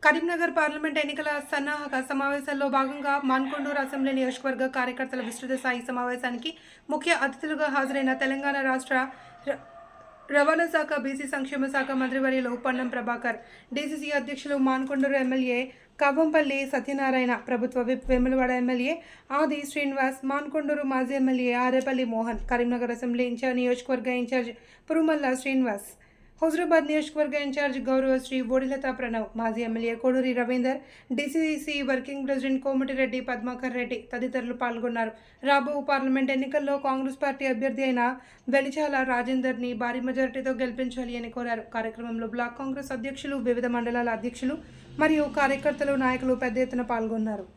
Karimnagar parliament ఎన్నికల సన్నాహక సమావేశాల్లో భాగంగా మాన్కొండూరు అసెంబ్లీ నియోజకవర్గ కార్యకర్తల విస్తృత స్థాయి సమావేశానికి ముఖ్య అతిథులుగా హాజరైన తెలంగాణ రాష్ట్ర రవాణా శాఖ బీసీ సంక్షేమ శాఖ మంత్రివర్యులు పొన్నం ప్రభాకర్, డీసీసీ అధ్యక్షులు మాన్కొండూరు ఎమ్మెల్యే కవ్వంపల్లి సత్యనారాయణ, ప్రభుత్వ విప్ వేములవాడ ఎమ్మెల్యే ఆది శ్రీనివాస్, మాన్కొండూరు మాజీ ఎమ్మెల్యే ఆరేపల్లి మోహన్, కరీంనగర్ అసెంబ్లీ నియోజకవర్గ ఇన్ఛార్జ్ పురుమల్ల శ్రీనివాస్, హుజరాబాద్ నియోజకవర్గ ఇన్ఛార్జ్ గౌరవశ్రీ బోడిలత ప్రణవ్, మాజీ MLA Koduri Ravinder, DCC working president Komatireddy Padmakar Reddy తదితరులు పాల్గొన్నారు. రాబో పార్లమెంట్ ఎన్నికల్లో కాంగ్రెస్ పార్టీ అభ్యర్థి అయిన వెలిచాల రాజేందర్ని భారీ మెజారిటీతో గెలిపించాలి అని కోరారు. కార్యక్రమంలో బ్లాక్ కాంగ్రెస్ అధ్యక్షులు, వివిధ మండలాల అధ్యక్షులు మరియు కార్యకర్తలు, నాయకులు పెద్ద ఎత్తున పాల్గొన్నారు.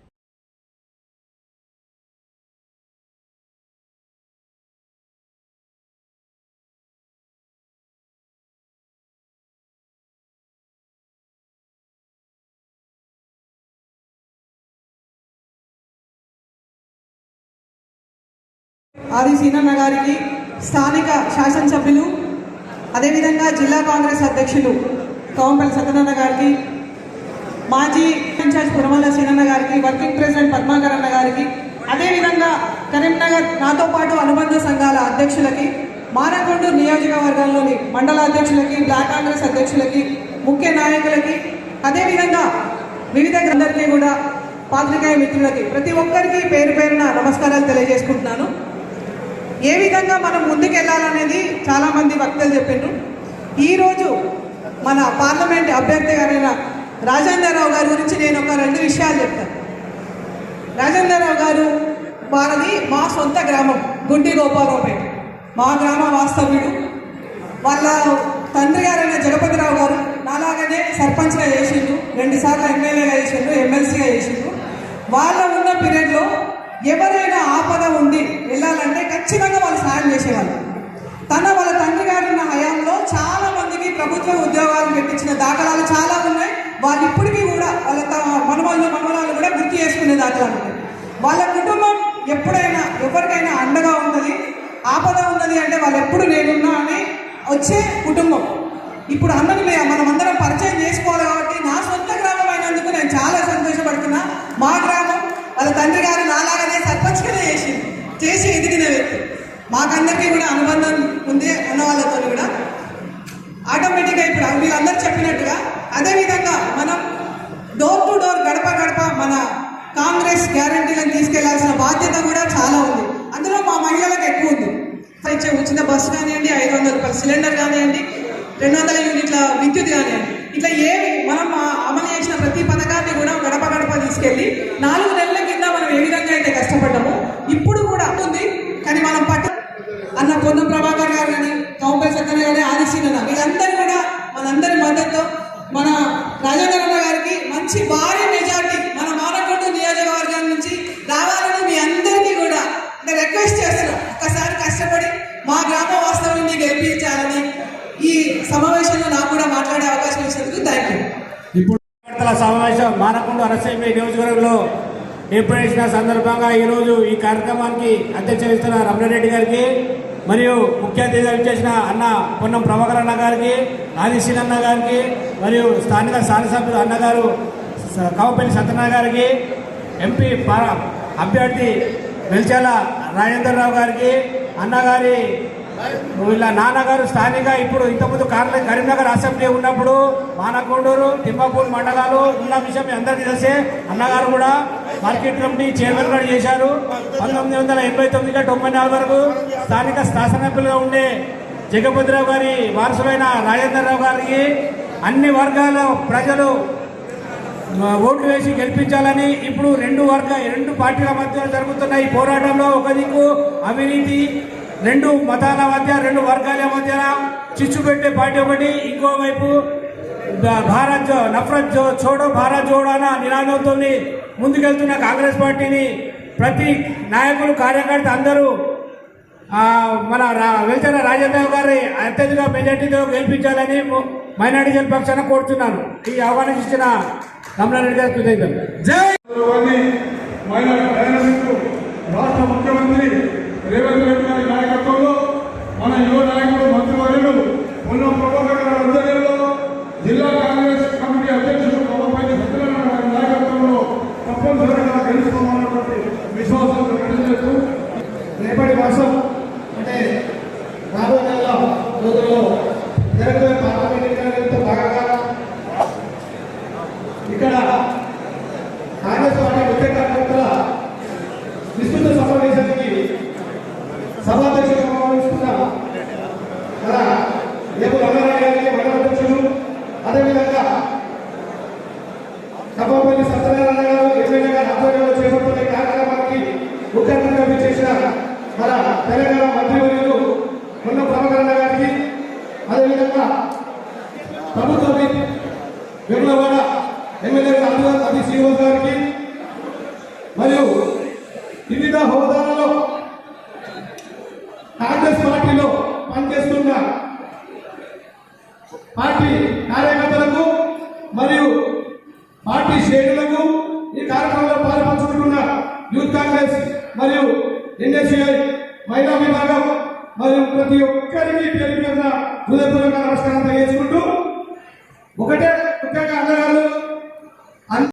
ఆది సీనన్న గారికి, స్థానిక శాసనసభ్యులు, అదేవిధంగా జిల్లా కాంగ్రెస్ అధ్యక్షులు కవ్వంపల్లి సత్యనారాయణ గారికి, మాజీ ఇన్ఛార్జ్ పురమల్ల సీనన్న గారికి, వర్కింగ్ ప్రెసిడెంట్ పద్మాకర్ అన్న గారికి, అదేవిధంగా కరీంనగర్ నాతో పాటు అనుబంధ సంఘాల అధ్యక్షులకి, మానకొండూరు నియోజకవర్గంలోని మండల అధ్యక్షులకి, బ్లాక్ కాంగ్రెస్ అధ్యక్షులకి, ముఖ్య నాయకులకి, అదేవిధంగా వివిధ గ్రంథాలకి కూడా పాత్రికేయ మిత్రులకి ప్రతి ఒక్కరికి పేరు పేరున నమస్కారాలు తెలియజేసుకుంటున్నాను. ఏ విధంగా మనం ముందుకెళ్ళాలనేది చాలామంది వక్తలు చెప్పారు. ఈరోజు మన పార్లమెంట్ అభ్యర్థి గారైన రాజేందర్రావు గారి గురించి నేను ఒక 2 విషయాలు చెప్తాను. రాజేందర్రావు గారు వారిది మా సొంత గ్రామం గుండి గోపాలరావుపేట, మా గ్రామ వాస్తవ్యుడు. వాళ్ళ తండ్రి గారైన జగపతిరావు గారు నాలాగానే సర్పంచ్గా చేసిండ్రు, 2 సార్లు ఎమ్మెల్యేగా చేసిండ్రు, ఎమ్మెల్సీగా చేసిండ్రు. వాళ్ళ ఉన్న పీరియడ్లో ఎవరైనా ఆపద ఉండి వెళ్ళాలంటే ఖచ్చితంగా వాళ్ళు సాయం చేసేవాళ్ళు. వాళ్ళ తండ్రి గారు ఉన్న హయాంలో చాలా మందికి ప్రభుత్వ ఉద్యోగాలు పెట్టించిన దాఖలాలు చాలా ఉన్నాయి. వాళ్ళు ఇప్పటికీ కూడా వాళ్ళ మనవరాలు కూడా గుర్తు చేసుకునే దాఖలాలు ఉన్నాయి. వాళ్ళ కుటుంబం ఎప్పుడైనా ఎవరికైనా అండగా ఉన్నది, ఆపద ఉన్నది అంటే వాళ్ళు ఎప్పుడు నేనున్నా అని వచ్చే కుటుంబం. ఇప్పుడు అన్నది మనం అందరం పరిచయం చేసుకోవాలి కాబట్టి నా సొంత గ్రామం అయినందుకు నేను చాలా సంతోషపడుతున్నా. మా గ్రామం వాళ్ళ తండ్రి గారు నాలాగానే సర్పంచ్గానే చేసి ఎదిగిన వ్యక్తి. మాకందరికీ కూడా అనుబంధం ఉంది అన్న వాళ్ళతో కూడా. ఆటోమేటిక్గా ఇప్పుడు వీళ్ళందరూ చెప్పినట్టుగా అదేవిధంగా మనం డోర్ టు డోర్, గడప గడప మన కాంగ్రెస్ గ్యారంటీలను తీసుకెళ్లాల్సిన బాధ్యత కూడా చాలా ఉంది. అందులో మా మహిళలకు ఎక్కువ ఉంది. ఇచ్చే ఉచిత బస్సు కానివ్వండి, 500 రూపాయల సిలిండర్ కానివ్వండి, 200 యూనిట్ల విద్యుత్ కానివ్వండి, ఇట్లా ఏవి మనం అమలు చేసిన ప్రతి పథకాన్ని కూడా గడప గడప తీసుకెళ్ళి 4 నెలల కింద మనం ఏ విధంగా అయితే కష్టపడ్డామో ఇప్పుడు కూడా ఉంది. కానీ మనం అన్న పొన్నం ప్రభాకర్ గారు కానీ, కవ్వంపల్లి సత్యనారాయణ గారి, ఆది శ్రీనన్న వీళ్ళందరూ కూడా మనందరి మద్దతు మన రాజేంద్రన్న గారికి మంచి భారీ మెజార్టీ మన మానకొండూరు నియోజకవర్గం నుంచి రావాలని మీ అందరికీ కూడా రిక్వెస్ట్ చేస్తున్నాం. ఒక్కసారి కష్టపడి మా గ్రామ వాస్తవాన్ని గెలిపించాలని ఈ సమావేశంలో నాకు కూడా మాట్లాడే అవకాశం ఇచ్చినందుకు థ్యాంక్ యూ. ఇప్పుడు సమావేశం మానకొండూరు అసెంబ్లీ నియోజకవర్గంలో ఏర్పడిన సందర్భంగా ఈరోజు ఈ కార్యక్రమానికి అధ్యక్షత ఇస్తున్న రమణారెడ్డి గారికి మరియు ముఖ్య అతిథిగా ఇచ్చేసిన అన్న పొన్నం ప్రభాకర్ అన్న గారికి, ఆది శ్రీనన్న గారికి మరియు స్థానిక శాసనసభ్యులు అన్నగారు కవ్వంపల్లి సత్యనారాయణ గారికి, ఎంపీ అభ్యర్థి వెలిచాల రాజేందర్రావు గారికి, అన్నగారి వీళ్ళ నాన్నగారు స్థానిక ఇప్పుడు ఇంతకుముందు కరీంనగర్ అసెంబ్లీ ఉన్నప్పుడు మానకొండూరు, తిమ్మాపూర్ మండలాలు ఉన్న విషయం మీ అందరికీ తెలిసే. అన్నగారు కూడా మార్కెట్ కమిటీ చైర్మన్ కూడా చేశారు. 1989-94 వరకు స్థానిక శాసనసభ్యులుగా ఉండే జగపతిరావు గారి వారసులైన రాజేందర్రావు గారికి అన్ని వర్గాల ప్రజలు ఓట్లు వేసి గెలిపించాలని ఇప్పుడు 2 పార్టీల మధ్య జరుగుతున్న ఈ పోరాటంలో ఒక దిక్కు అవినీతి, 2 మతాల మధ్య, 2 వర్గాల మధ్య చిచ్చు పెట్టే పార్టీ ఒకటి, ఇంకోవైపు భారత్ నఫరత్ చోడో భారత్ జోడో అన్న నినాదంతో ముందుకెళ్తున్న కాంగ్రెస్ పార్టీని ప్రతి నాయకులు, కార్యకర్త అందరూ మన వెలిచాల రాజేంద్రరావు గారి అత్యధిక మెజార్టీతో గెలిపించాలని మైనార్టీ పక్షాన కోరుతున్నాను. ఈ ఆహ్వానం ఇచ్చిన రమణారెడ్డి గారికి కృతజ్ఞతలు. జై రాష్ట్ర ముఖ్యమంత్రి రేవంత్ రెడ్డి గారి నాయకత్వంలో మన యువ నాయకుడు మంత్రివర్యులు పొన్నం ప్రభాకర్ గారి ఆధ్వర్యంలో జిల్లా కాంగ్రెస్ కమిటీ అధ్యక్షుడు ఇక్కడ కాంగ్రెస్ పార్టీ ముఖ్య కార్యకర్తల విస్తృత సమావేశానికి సభాధ్యక్షులుగా వ్యవహరిస్తున్న మన రేపు రంగారావు గారికి మండల అధ్యక్షులు, అదేవిధంగా సభాపతి సత్యనారాయణ గారు ఎమ్మెల్యే గారు ఆధ్వర్యంలో చేపడుతున్న ఈ కార్యక్రమానికి ముఖ్య అతిథిగా విచ్చేసిన మన తెలంగాణ మంత్రివర్యులు మొన్న ప్రభాకరణ గారికి, అదేవిధంగా ప్రభుత్వ వెములవాడ ఎమ్మెల్యే అభి శ్రీనివాస్ గారికి మరియు వివిధ హోదాలలో కాంగ్రెస్ పార్టీలో పనిచేస్తున్న పార్టీ కార్యకర్తలకు మరియు పార్టీ శ్రేణులకు ఈ కార్యక్రమంలో పాల్పంచుకుంటున్న యూత్ కాంగ్రెస్ మరియు ఎన్ఎస్యుఐ మహిళా విభాగం మరియు ప్రతి ఒక్కరికి పేరు హృదయపూర్వక నమస్కారం తెలియజేస్తున్నాను.